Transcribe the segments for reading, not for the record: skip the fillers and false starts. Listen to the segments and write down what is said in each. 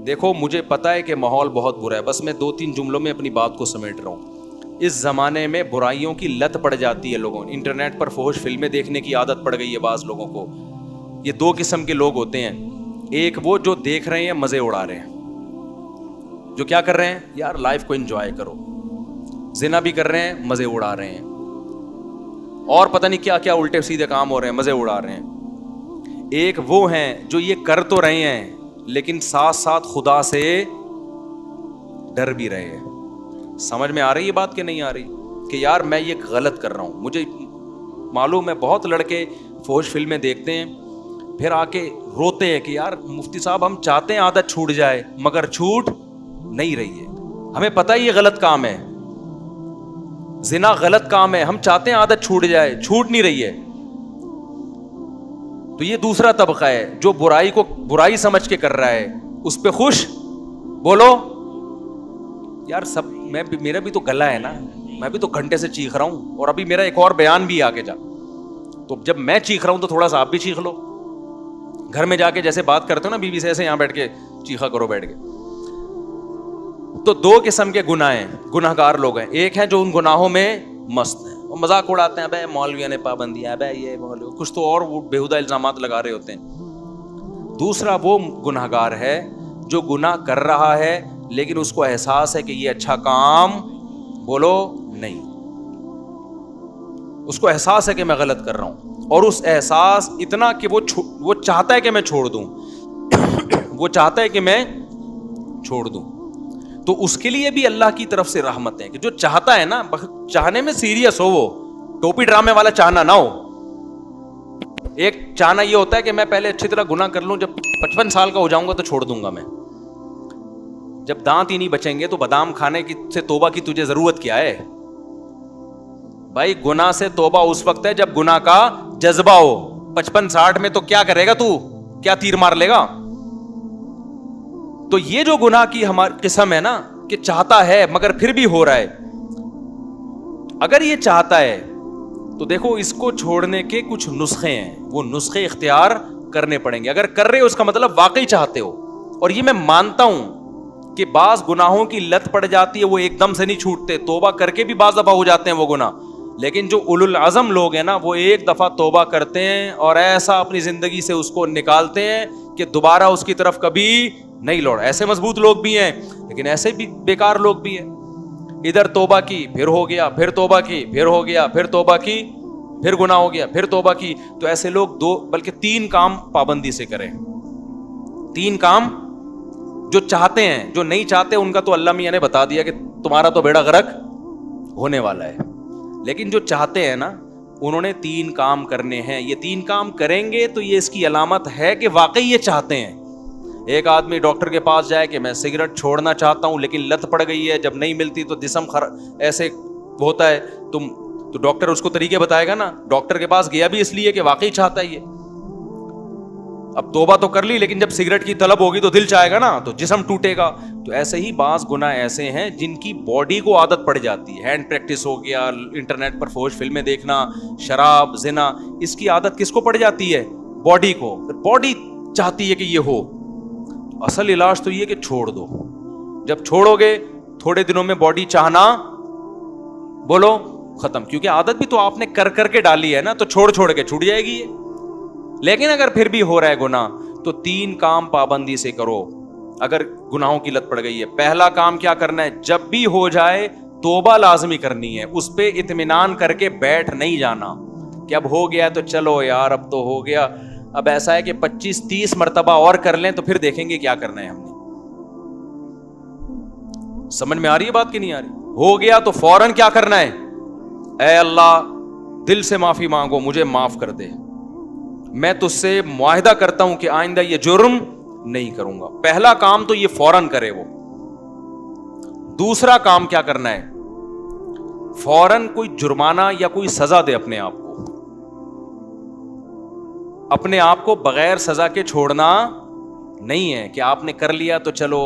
دیکھو مجھے پتا ہے کہ ماحول بہت برا ہے, بس میں 2-3 جملوں میں اپنی بات کو سمیٹ رہا ہوں. اس زمانے میں برائیوں کی لت پڑ جاتی ہے لوگوں, انٹرنیٹ پر فحش فلمیں دیکھنے کی عادت پڑ گئی ہے بعض لوگوں کو. یہ 2 قسم کے لوگ ہوتے ہیں, ایک وہ جو دیکھ رہے ہیں مزے اڑا رہے ہیں, جو کیا کر رہے ہیں یار لائف کو انجوائے کرو, زنا بھی کر رہے ہیں مزے اڑا رہے ہیں, اور پتہ نہیں کیا کیا الٹے سیدھے کام ہو رہے ہیں, مزے اڑا رہے ہیں. ایک وہ ہیں جو یہ کر تو رہے ہیں لیکن ساتھ ساتھ خدا سے ڈر بھی رہے ہیں. سمجھ میں آ رہی ہے بات کہ نہیں آ رہی, کہ یار میں یہ غلط کر رہا ہوں. مجھے معلوم ہے بہت لڑکے فحش فلمیں دیکھتے ہیں پھر آ کے روتے ہیں کہ یار مفتی صاحب ہم چاہتے ہیں عادت چھوٹ جائے مگر چھوٹ نہیں رہی ہے. ہمیں پتہ ہے یہ غلط کام ہے, زنا غلط کام ہے, ہم چاہتے ہیں عادت چھوٹ جائے, چھوٹ نہیں رہی ہے. تو یہ دوسرا طبقہ ہے جو برائی کو برائی سمجھ کے کر رہا ہے, اس پہ خوش. بولو یار سب, میرا بھی تو گلا ہے نا, میں بھی تو گھنٹے سے چیخ رہا ہوں, اور ابھی میرا ایک اور بیان بھی آگے جا, تو جب میں چیخ رہا ہوں تو تھوڑا سا آپ بھی چیخ لو. گھر میں جا کے جیسے بات کرتے ہو نا بیوی سے, ایسے یہاں بیٹھ کے چیخا کرو بیٹھ کے. تو 2 قسم کے گناہ ہیں, گناہ گار لوگ ہیں. ایک ہیں جو ان گناہوں میں مست ہیں, وہ مذاق اڑاتے ہیں, بھائی مولویوں نے پابندیاں, بھائی یہ مولوی کچھ تو اور بےہودہ الزامات لگا رہے ہوتے ہیں. دوسرا وہ گناہ گار ہے جو گناہ کر رہا ہے لیکن اس کو احساس ہے کہ یہ اچھا کام, بولو نہیں, اس کو احساس ہے کہ میں غلط کر رہا ہوں, اور اس احساس اتنا کہ وہ چاہتا ہے کہ میں چھوڑ دوں, وہ چاہتا ہے کہ میں چھوڑ دوں. تو اس کے لیے بھی اللہ کی طرف سے رحمت ہے کہ جو چاہتا ہے نا, چاہنے میں سیریس ہو, وہ ٹوپی ڈرامے والا چاہنا نہ ہو. ایک چاہنا یہ ہوتا ہے کہ میں پہلے اچھی طرح گناہ کر لوں, جب 55 سال کا ہو جاؤں گا تو چھوڑ دوں گا میں. جب دانت ہی نہیں بچیں گے تو بادام کھانے کی سے توبہ کی تجھے ضرورت کیا ہے بھائی. گناہ سے توبہ اس وقت ہے جب گناہ کا جذبہ ہو. 55-60 میں تو کیا کرے گا تو, کیا تیر مار لے گا. تو یہ جو گناہ کی ہماری قسم ہے نا کہ چاہتا ہے مگر پھر بھی ہو رہا ہے, اگر یہ چاہتا ہے تو دیکھو اس کو چھوڑنے کے کچھ نسخے ہیں, وہ نسخے اختیار کرنے پڑیں گے. اگر کر رہے ہو اس کا مطلب واقعی چاہتے ہو, اور یہ میں مانتا ہوں کہ بعض گناہوں کی لت پڑ جاتی ہے, وہ ایک دم سے نہیں چھوٹتے, توبہ کر کے بھی بعض دفعہ ہو جاتے ہیں وہ گناہ. لیکن جو اولو العزم لوگ ہیں نا وہ ایک دفعہ توبہ کرتے ہیں اور ایسا اپنی زندگی سے اس کو نکالتے ہیں کہ دوبارہ اس کی طرف کبھی نہیں لوٹ. ایسے مضبوط لوگ بھی ہیں لیکن ایسے بھی بیکار لوگ بھی ہیں. ادھر توبہ کی پھر ہو گیا, پھر توبہ کی پھر ہو گیا, پھر توبہ کی پھر گناہ ہو گیا, پھر توبہ کی. تو ایسے لوگ 2 بلکہ 3 کام پابندی سے کریں. 3 کام جو چاہتے ہیں, جو نہیں چاہتے ان کا تو اللہ میاں نے بتا دیا کہ تمہارا تو بیڑا غرق ہونے والا ہے. لیکن جو چاہتے ہیں نا انہوں نے 3 کام کرنے ہیں. یہ 3 کام کریں گے تو یہ اس کی علامت ہے کہ واقعی یہ چاہتے ہیں. ایک آدمی ڈاکٹر کے پاس جائے کہ میں سگریٹ چھوڑنا چاہتا ہوں لیکن لت پڑ گئی ہے, جب نہیں ملتی تو جسم ایسے ہوتا ہے, تو ڈاکٹر اس کو طریقے بتائے گا نا. ڈاکٹر کے پاس گیا بھی اس لیے کہ واقعی چاہتا ہے یہ. اب توبہ تو کر لی لیکن جب سگریٹ کی طلب ہوگی تو دل چاہے گا نا, تو جسم ٹوٹے گا. تو ایسے ہی بعض گناہ ایسے ہیں جن کی باڈی کو عادت پڑ جاتی ہے. ہینڈ پریکٹس ہو گیا, انٹرنیٹ پر فحش فلمیں دیکھنا, شراب, زنا, اس کی عادت کس کو پڑ جاتی ہے؟ باڈی کو. باڈی چاہتی ہے کہ یہ ہو. اصل علاج تو یہ کہ چھوڑ دو. جب چھوڑو گے تھوڑے دنوں میں باڈی چاہنا, بولو, ختم. کیونکہ عادت بھی تو آپ نے کر کر کے ڈالی ہے نا, تو چھوڑ کے چھوٹ جائے گی یہ. لیکن اگر پھر بھی ہو رہا ہے گناہ تو 3 کام پابندی سے کرو اگر گناہوں کی لت پڑ گئی ہے. پہلا کام کیا کرنا ہے, جب بھی ہو جائے توبہ لازمی کرنی ہے. اس پہ اطمینان کر کے بیٹھ نہیں جانا کہ اب ہو گیا تو چلو یار اب تو ہو گیا, اب ایسا ہے کہ 25-30 مرتبہ اور کر لیں تو پھر دیکھیں گے کیا کرنا ہے ہم نے. سمجھ میں آ رہی ہے بات کہ نہیں آ رہی؟ ہو گیا تو فوراً کیا کرنا ہے, اے اللہ دل سے معافی مانگو, مجھے معاف کر دے, میں تجھ سے معاہدہ کرتا ہوں کہ آئندہ یہ جرم نہیں کروں گا. پہلا کام تو یہ فوراً کرے وہ. دوسرا کام کیا کرنا ہے, فوراً کوئی جرمانہ یا کوئی سزا دے اپنے آپ کو. اپنے آپ کو بغیر سزا کے چھوڑنا نہیں ہے کہ آپ نے کر لیا تو چلو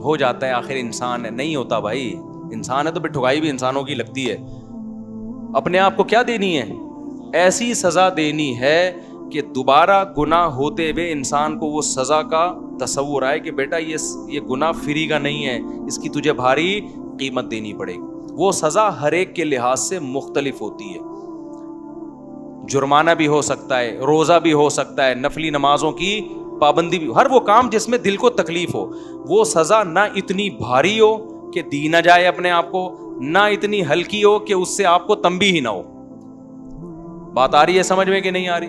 ہو جاتا ہے, آخر انسان ہے. نہیں ہوتا بھائی, انسان ہے تو پھر ٹھگائی بھی انسانوں کی لگتی ہے. اپنے آپ کو کیا دینی ہے, ایسی سزا دینی ہے کہ دوبارہ گناہ ہوتے ہوئے انسان کو وہ سزا کا تصور آئے کہ بیٹا یہ گناہ فری کا نہیں ہے, اس کی تجھے بھاری قیمت دینی پڑے گی. وہ سزا ہر ایک کے لحاظ سے مختلف ہوتی ہے. جرمانہ بھی ہو سکتا ہے, روزہ بھی ہو سکتا ہے, نفلی نمازوں کی پابندی بھی, ہر وہ کام جس میں دل کو تکلیف ہو. وہ سزا نہ اتنی بھاری ہو کہ دی نہ جائے اپنے آپ کو, نہ اتنی ہلکی ہو کہ اس سے آپ کو تنبیہ ہی نہ ہو. بات آ رہی ہے سمجھ میں کہ نہیں آ رہی؟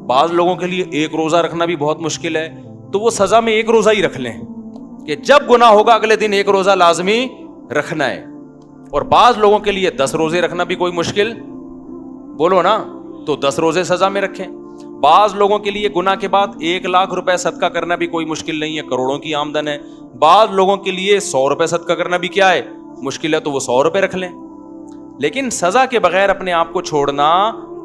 بعض لوگوں کے لیے ایک روزہ رکھنا بھی بہت مشکل ہے, تو وہ سزا میں ایک روزہ ہی رکھ لیں کہ جب گناہ ہوگا اگلے دن ایک روزہ لازمی رکھنا ہے. اور بعض لوگوں کے لیے 10 روزے رکھنا بھی کوئی مشکل, بولو نا, تو 10 روزے سزا میں رکھیں. بعض لوگوں کے لیے گناہ کے بعد 1 لاکھ روپے صدقہ کرنا بھی کوئی مشکل نہیں ہے, کروڑوں کی آمدن ہے. بعض لوگوں کے لیے 100 روپے صدقہ کرنا بھی کیا ہے, مشکل ہے, تو وہ 100 روپے رکھ لیں. لیکن سزا کے بغیر اپنے آپ کو چھوڑنا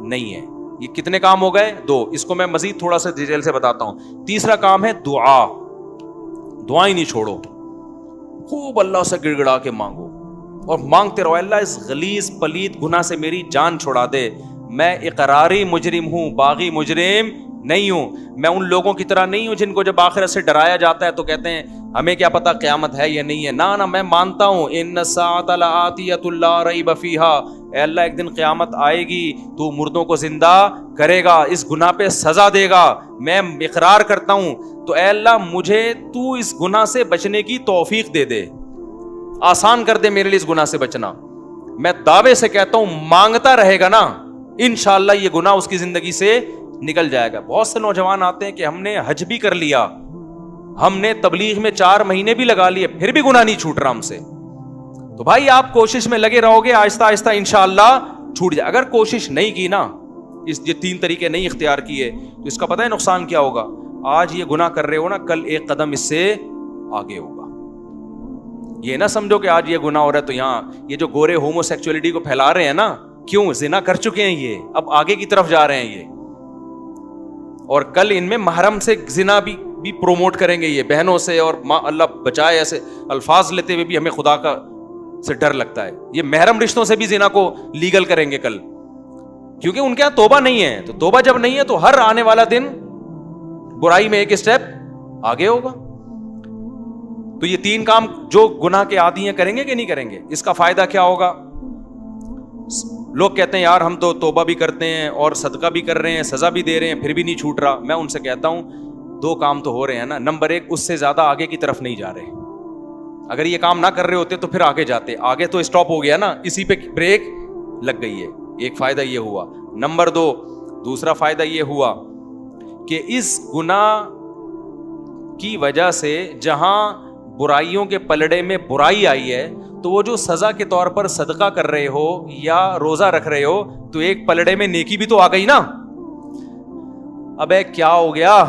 نہیں ہے. یہ کتنے کام ہو گئے؟ 2. اس کو میں مزید تھوڑا سا ڈیٹیل سے بتاتا ہوں. تیسرا کام ہے دعا. دعائیں نہیں چھوڑو, خوب اللہ سے گڑ گڑا کے مانگو اور مانگتے رہو, اللہ اس غلیظ پلید گناہ سے میری جان چھڑا دے. میں اقراری مجرم ہوں, باغی مجرم نہیں ہوں. میں ان لوگوں کی طرح نہیں ہوں جن کو جب آخرت سے ڈرایا جاتا ہے تو کہتے ہیں ہمیں کیا پتا قیامت ہے یا نہیں ہے. نہ میں مانتا ہوں ان الساعۃ لآتیۃ لا ریب فیہا, اے اللہ ایک دن قیامت آئے گی, تو مردوں کو زندہ کرے گا, اس گناہ پہ سزا دے گا, میں اقرار کرتا ہوں. تو اے اللہ مجھے تو اس گناہ سے بچنے کی توفیق دے دے, آسان کر دے میرے لیے اس گناہ سے بچنا. میں دعوے سے کہتا ہوں مانگتا رہے گا نا, انشاءاللہ یہ گناہ اس کی زندگی سے نکل جائے گا. بہت سے نوجوان آتے ہیں کہ ہم نے حج بھی کر لیا, ہم نے تبلیغ میں 4 مہینے بھی لگا لیے, پھر بھی گناہ نہیں چھوٹ رہا ہم سے. تو بھائی آپ کوشش میں لگے رہو گے, آہستہ آہستہ انشاءاللہ چھوٹ جائے. اگر کوشش نہیں کی نا, یہ 3 طریقے نہیں اختیار کیے, تو اس کا پتہ ہے نقصان کیا ہوگا؟ آج یہ گناہ کر رہے ہو نا, کل ایک قدم اس سے آگے ہوگا. یہ نہ سمجھو کہ آج یہ گناہ ہو رہا ہے تو یہاں یہ جو گورے ہومو سیکچولیٹی کو پھیلا رہے ہیں نا, کیوں؟ زنا کر چکے ہیں یہ, اب آگے کی طرف جا رہے ہیں یہ, اور کل ان میں محرم سے زنا بھی پروموٹ کریں گے یہ, بہنوں سے. اور اللہ بچائے ایسے الفاظ لیتے ہوئے بھی ہمیں خدا کا سے ڈر لگتا ہے. یہ محرم رشتوں سے بھی زنا کو لیگل کریں گے کل, کیونکہ ان کے یہاں توبہ نہیں ہے. تو توبہ جب نہیں ہے تو ہر آنے والا دن برائی میں ایک اسٹیپ آگے ہوگا. تو یہ 3 کام جو گناہ کے عادی ہیں کریں گے کہ نہیں کریں گے؟ اس کا فائدہ کیا ہوگا؟ لوگ کہتے ہیں یار ہم تو توبہ بھی کرتے ہیں اور صدقہ بھی کر رہے ہیں, سزا بھی دے رہے ہیں, پھر بھی نہیں چھوٹ رہا. میں ان سے کہتا ہوں 2 کام تو ہو رہے ہیں نا. نمبر 1, اس سے زیادہ آگے کی طرف نہیں جا رہے. اگر یہ کام نہ کر رہے ہوتے تو پھر آگے جاتے. آگے تو اسٹاپ ہو گیا نا, اسی پہ بریک لگ گئی ہے. ایک فائدہ یہ ہوا. نمبر 2, دوسرا فائدہ یہ ہوا کہ اس گناہ کی وجہ سے جہاں برائیوں کے پلڑے میں برائی آئی ہے, تو وہ جو سزا کے طور پر صدقہ کر رہے ہو یا روزہ رکھ رہے ہو, تو ایک پلڑے میں نیکی بھی تو آ گئی نا. ابے کیا ہو گیا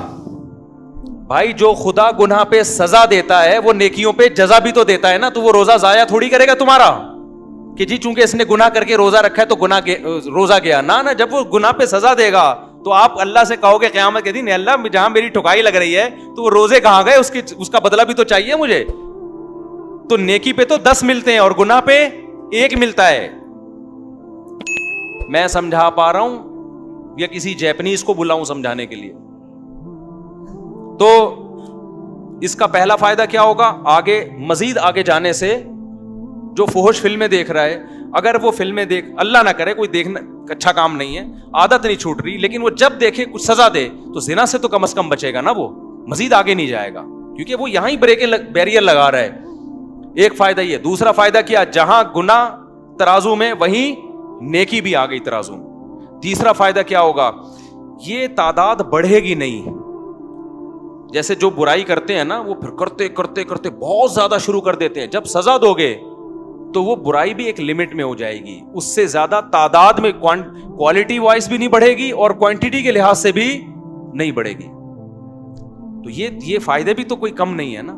بھائی؟ جو خدا گناہ پہ سزا دیتا ہے وہ نیکیوں پہ جزا بھی تو دیتا ہے نا. تو وہ روزہ ضائع تھوڑی کرے گا تمہارا کہ جی چونکہ اس نے گناہ کر کے روزہ رکھا ہے تو روزہ گیا. نہ, جب وہ گناہ پہ سزا دے گا تو آپ اللہ سے کہو گے قیامت کے دن, اللہ جہاں میری ٹھکائی لگ رہی ہے تو وہ روزے کہاں گئے, اس کا بدلہ بھی تو چاہیے مجھے. تو نیکی پہ تو 10 ملتے ہیں اور گناہ پہ 1 ملتا ہے. میں سمجھا پا رہا ہوں یا کسی جیپنیز کو بلاؤں سمجھانے کے لیے؟ تو اس کا پہلا فائدہ کیا ہوگا؟ آگے مزید آگے جانے سے جو فحش فلمیں دیکھ رہا ہے, اگر وہ فلمیں اللہ نہ کرے کوئی دیکھنا اچھا کام نہیں ہے, عادت نہیں چھوٹ رہی, لیکن وہ جب دیکھے کچھ سزا دے تو زنا سے تو کم از کم بچے گا نا, وہ مزید آگے نہیں جائے گا کیونکہ وہ یہاں ہی بیریئر لگا رہا ہے. ایک فائدہ یہ. دوسرا فائدہ کیا؟ جہاں گناہ ترازو میں وہیں نیکی بھی آ گئی ترازو میں. تیسرا فائدہ کیا ہوگا؟ یہ تعداد بڑھے گی نہیں. جیسے جو برائی کرتے ہیں نا وہ پھر کرتے کرتے کرتے بہت زیادہ شروع کر دیتے ہیں. جب سزا دو گے تو وہ برائی بھی ایک لمٹ میں ہو جائے گی, اس سے زیادہ تعداد میں کوالٹی وائز بھی نہیں بڑھے گی اور کوانٹٹی کے لحاظ سے بھی نہیں بڑھے گی. تو یہ فائدے بھی تو کوئی کم نہیں ہے نا.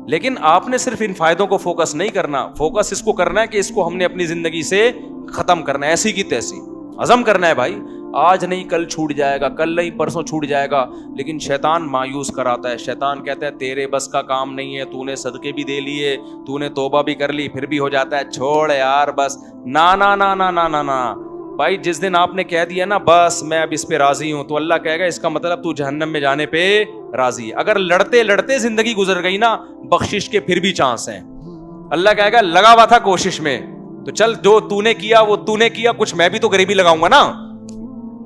لیکن آپ نے صرف ان فائدوں کو فوکس نہیں کرنا, فوکس اس کو کرنا ہے کہ اس کو ہم نے اپنی زندگی سے ختم کرنا ہے, ایسی کی تیسی عزم کرنا ہے بھائی. آج نہیں کل چھوٹ جائے گا, کل نہیں پرسوں چھوٹ جائے گا. لیکن شیطان مایوس کراتا ہے. شیطان کہتا ہے تیرے بس کا کام نہیں ہے, تو نے صدقے بھی دے لیے, تو نے توبہ بھی کر لی, پھر بھی ہو جاتا ہے چھوڑ یار بس. نا نا نا نا نا نا نا بھائی جس دن آپ نے کہہ دیا نا بس میں اب اس پہ راضی ہوں، تو اللہ کہے گا اس کا مطلب تو جہنم میں جانے پہ راضی ہے. اگر لڑتے لڑتے زندگی گزر گئی نا، بخشش کے پھر بھی چانس ہیں. اللہ کہے گا لگا ہوا تھا کوشش میں، تو چل جو تو نے کیا وہ تو نے کیا، کچھ میں بھی تو غریبی لگاؤں گا نا.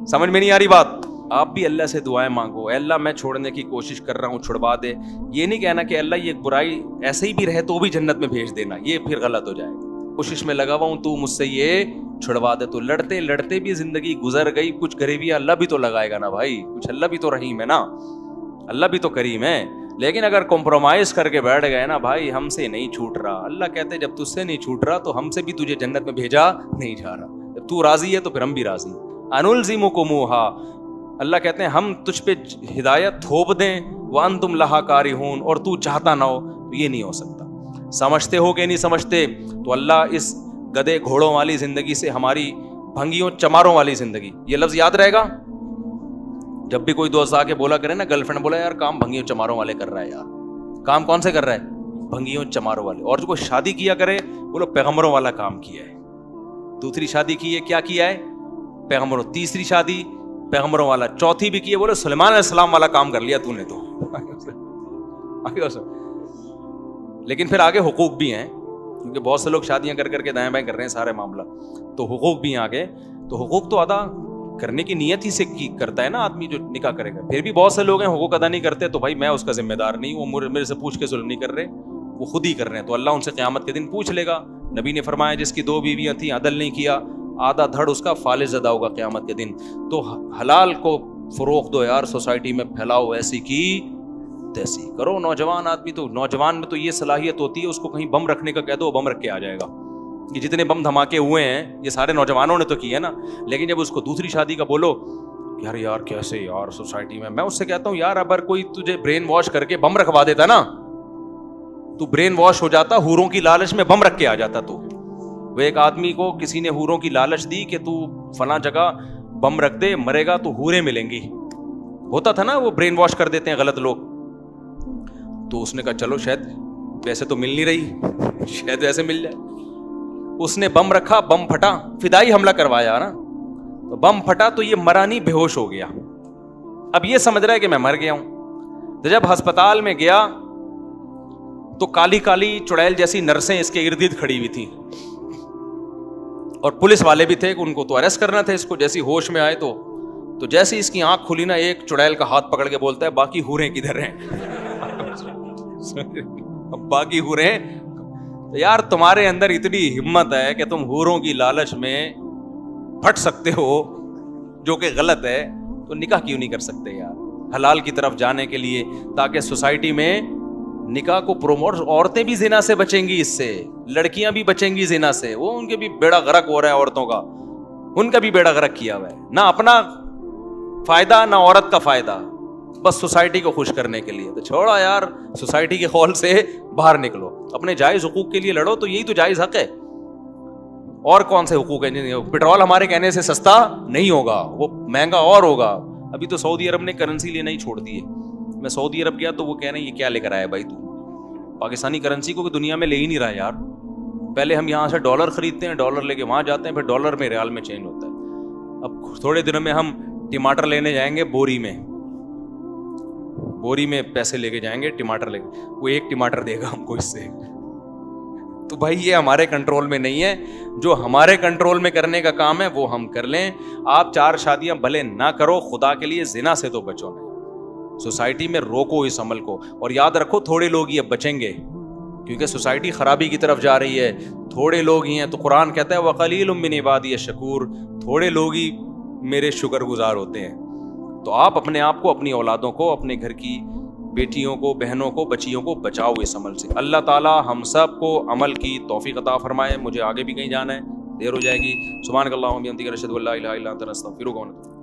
سمجھ میں نہیں آ رہی بات؟ آپ بھی اللہ سے دعائیں مانگو، اے اللہ میں چھوڑنے کی کوشش کر رہا ہوں، چھڑوا دے. یہ نہیں کہنا کہ اللہ یہ برائی ایسے ہی بھی رہے تو بھی جنت میں بھیج دینا، یہ پھر غلط ہو جائے گا. کوشش میں لگا ہوا ہوں تو مجھ سے یہ چھڑوا دے. تو لڑتے لڑتے بھی زندگی گزر گئی، کچھ غریبی اللہ بھی تو لگائے گا نا بھائی، کچھ اللہ بھی تو رحیم ہے نا، اللہ بھی تو کریم ہے. لیکن اگر کمپرومائز کر کے بیٹھ گئے نا بھائی ہم سے نہیں چھوٹ رہا، اللہ کہتے جب تجھ سے نہیں چھوٹ رہا تو ہم سے بھی تجھے جنت میں بھیجا نہیں جا رہا. جب تو راضی ہے تو پھر ہم بھی راضی. انلزمکموہا، اللہ کہتے ہیں ہم تجھ پہ ہدایت تھوپ دیں، وانتم لہا کارہون، اور تو چاہتا نہ ہو، تو یہ نہیں ہو سکتا. سمجھتے ہو کہ نہیں سمجھتے؟ تو اللہ اس گدے گھوڑوں والی زندگی سے ہماری بھنگیوں چماروں والی زندگی، یہ لفظ یاد رہے گا. جب بھی کوئی دوست آ کے بولا کرے نا، گرل فرینڈ بولا یار کام بھنگیوں چماروں والے کر رہا ہے، یار کام کون سے کر رہا ہے؟ بھنگیوں چماروں والے. اور جو کوئی شادی کیا کرے بولو پیغمبروں والا کام کیا ہے. دوسری شادی کی ہے، کیا کیا ہے؟ پیغمبروں. تیسری شادی پیغمبروں والا. چوتھی بھی کی ہے، بولو سلیمان علیہ السلام والا کام کر لیا تو نے تو. لیکن پھر آگے حقوق بھی ہیں، کیونکہ بہت سے لوگ شادیاں کر کے دائیں بائیں کر رہے ہیں سارے معاملہ، تو حقوق بھی ہیں آگے. تو حقوق تو ادا کرنے کی نیت ہی سے کرتا ہے نا آدمی جو نکاح کرے گا. پھر بھی بہت سے لوگ ہیں حقوق ادا نہیں کرتے، تو بھائی میں اس کا ذمہ دار نہیں ہوں، وہ میرے سے پوچھ کے ظلم نہیں کر رہے، وہ خود ہی کر رہے ہیں. تو اللہ ان سے قیامت کے دن پوچھ لے گا. نبی نے فرمایا جس کی 2 بیویاں تھیں عدل نہیں کیا، آدھا دھڑ اس کا فالج ادا ہوگا قیامت کے دن. تو حلال کو فروغ دو یار، سوسائٹی میں پھیلاؤ، ایسی کی تیسی کرو. نوجوان آدمی تو نوجوان میں تو یہ صلاحیت ہوتی ہے، اس کو کہیں بم رکھنے کا کہہ دو بم رکھ کے آ جائے گا. یہ جتنے بم دھماکے ہوئے ہیں یہ سارے نوجوانوں نے تو کیے نا. لیکن جب اس کو دوسری شادی کا بولو یار کیسے یار سوسائٹی میں اس سے کہتا ہوں یار اگر کوئی تجھے برین واش کر کے بم رکھوا دیتا نا، تو برین واش ہو جاتا، حوروں کی لالچ میں بم رکھ کے آ جاتا. تو وہ ایک آدمی کو کسی نے حوروں کی لالچ دی کہ تو فلاں جگہ بم رکھ دے، مرے گا تو حوریں ملیں گی. ہوتا تھا نا وہ برین واش کر دیتے ہیں غلط لوگ. تو اس نے کہا چلو شاید ویسے تو مل نہیں رہی، شاید ویسے مل جائے. اس نے بم رکھا، بم پھٹا، فدائی حملہ کروایا نا، تو بم پھٹا تو یہ مرا نہیں، بے ہوش ہو گیا. اب یہ سمجھ رہا ہے کہ میں مر گیا ہوں. تو جب ہسپتال میں گیا تو کالی کالی چڑیل جیسی نرسیں اس کے ارد گرد کھڑی ہوئی تھیں، اور پولیس والے بھی تھے کہ ان کو تو اریسٹ کرنا تھا اس کو. جیسی ہوش میں آئے تو جیسے اس کی آنکھ کھلی نا، ایک چڑیل کا ہاتھ پکڑ کے بولتا ہے باقی حوریں کدھر ہیں؟ باقی حوریں. یار تمہارے اندر اتنی ہمت ہے کہ تم حوروں کی لالچ میں پھٹ سکتے ہو، جو کہ غلط ہے، تو نکاح کیوں نہیں کر سکتے یار حلال کی طرف جانے کے لیے، تاکہ سوسائٹی میں نکاح کو پروموٹ. عورتیں بھی زنا سے بچیں گی، اس سے لڑکیاں بھی بچیں گی زنا سے. وہ ان کے بھی بیڑا غرق ہو رہا ہے، عورتوں کا، ان کا بھی بیڑا غرق کیا ہوا ہے، نہ اپنا فائدہ نہ عورت کا فائدہ، بس سوسائٹی کو خوش کرنے کے لیے. تو چھوڑا یار سوسائٹی کے خول سے باہر نکلو، اپنے جائز حقوق کے لیے لڑو. تو یہی تو جائز حق ہے، اور کون سے حقوق ہیں؟ پیٹرول ہمارے کہنے سے سستا نہیں ہوگا، وہ مہنگا اور ہوگا. ابھی تو سعودی عرب نے کرنسی لینا ہی چھوڑ دی ہے. میں سعودی عرب گیا تو وہ کہہ رہے ہیں یہ کیا لے کر آیا بھائی تو پاکستانی کرنسی کو دنیا میں لے ہی نہیں رہا یار. پہلے ہم یہاں سے ڈالر خریدتے ہیں، ڈالر لے کے وہاں جاتے ہیں، پھر ڈالر میں ریال میں چینج ہوتا ہے. اب تھوڑے دنوں میں ہم ٹماٹر لینے جائیں گے، بوری میں پیسے لے کے جائیں گے ٹماٹر لے کے، وہ 1 ٹماٹر دے گا ہم کو اس سے. تو بھائی یہ ہمارے کنٹرول میں نہیں ہے. جو ہمارے کنٹرول میں کرنے کا کام ہے وہ ہم کر لیں. آپ 4 شادیاں بھلے نہ کرو، خدا کے لیے زنا سے تو بچو نہیں. سوسائٹی میں روکو اس عمل کو، اور یاد رکھو تھوڑے لوگ ہی اب بچیں گے، کیونکہ سوسائٹی خرابی کی طرف جا رہی ہے. تھوڑے لوگ ہی ہیں، تو قرآن کہتا ہے وَقَلِيلٌ مِّنْ عِبَادِيَ الشَّكُورُ، تھوڑے لوگ ہی میرے شکر گزار ہوتے ہیں. تو آپ اپنے آپ کو، اپنی اولادوں کو، اپنے گھر کی بیٹیوں کو، بہنوں کو، بچیوں کو بچاؤ اس عمل سے. اللہ تعالی ہم سب کو عمل کی توفیق عطا فرمائے. مجھے آگے بھی کہیں جانا ہے، دیر ہو جائے گی. سبحانک اللہم و بحمدک، اشہد ان لا الہ الا انت، استغفرک و اتوب الیک.